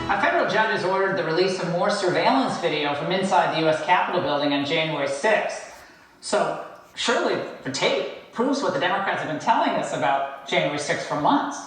A federal judge has ordered the release of more surveillance video from inside the U.S. Capitol building on January 6th. So, surely the tape proves what the Democrats have been telling us about January 6th for months.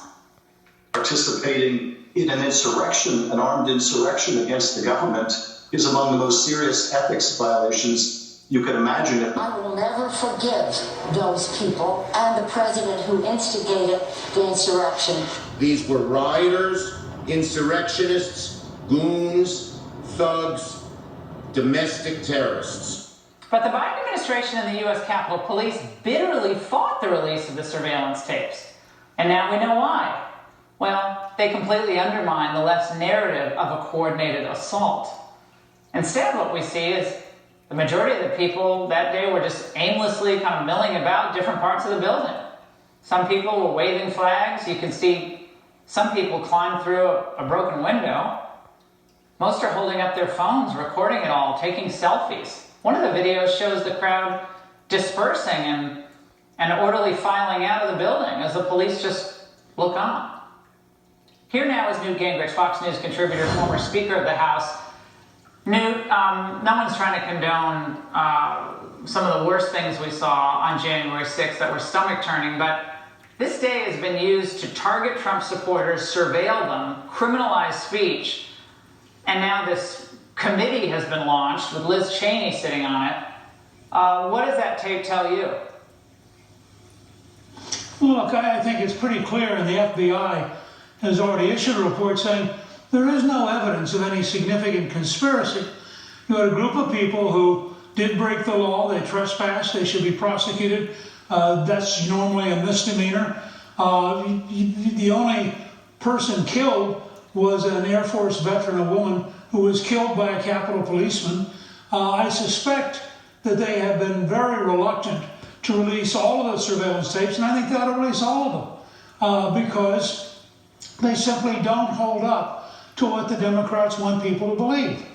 Participating in an insurrection, an armed insurrection against the government, is among the most serious ethics violations you could imagine. I will never forgive those people and the president who instigated the insurrection. These were rioters, insurrectionists, goons, thugs, domestic terrorists. But the Biden administration and the U.S. Capitol Police bitterly fought the release of the surveillance tapes. And now we know why. Well, they completely undermine the left's narrative of a coordinated assault. Instead, what we see is the majority of the people that day were just aimlessly kind of milling about different parts of the building. Some people were waving flags. You can see some people climb through a broken window. Most are holding up their phones, recording it all, taking selfies. One of the videos shows the crowd dispersing and orderly filing out of the building as the police just look on. Here now is Newt Gingrich, Fox News contributor, former Speaker of the House. Newt, no one's trying to condone some of the worst things we saw on January 6th that were stomach-turning, but this day has been used to target Trump supporters, surveil them, criminalize speech, and now this committee has been launched with Liz Cheney sitting on it. What does that tape tell you? Well, look, I think it's pretty clear, and the FBI has already issued a report saying there is no evidence of any significant conspiracy. You had a group of people who did break the law, they trespassed, they should be prosecuted. That's normally a misdemeanor. The only person killed was an Air Force veteran, a woman who was killed by a Capitol policeman. I suspect that they have been very reluctant to release all of the surveillance tapes, and I think they ought to release all of them because they simply don't hold up to what the Democrats want people to believe.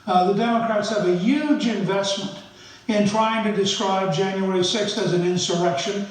The Democrats have a huge investment in trying to describe January 6th as an insurrection.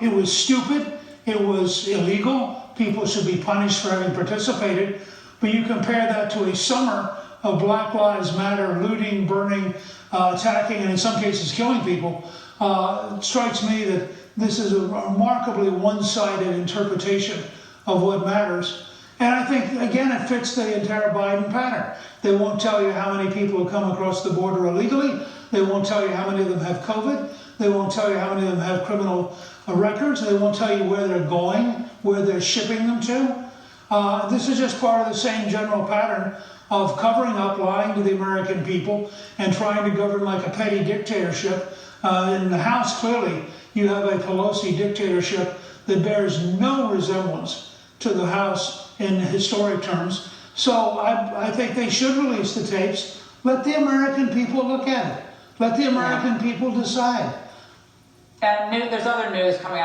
It was stupid, it was illegal, people should be punished for having participated, but you compare that to a summer of Black Lives Matter, looting, burning, attacking, and in some cases killing people. It strikes me that this is a remarkably one-sided interpretation of what matters. And I think, again, it fits the entire Biden pattern. They won't tell you how many people have come across the border illegally. They won't tell you how many of them have COVID. They won't tell you how many of them have criminal records. They won't tell you where they're going, where they're shipping them to. This is just part of the same general pattern of covering up, lying to the American people, and trying to govern like a petty dictatorship. In the House, clearly, you have a Pelosi dictatorship that bears no resemblance to the House in historic terms. So I think they should release the tapes. Let the American people look at it. Let the American people decide. And there's other news coming out.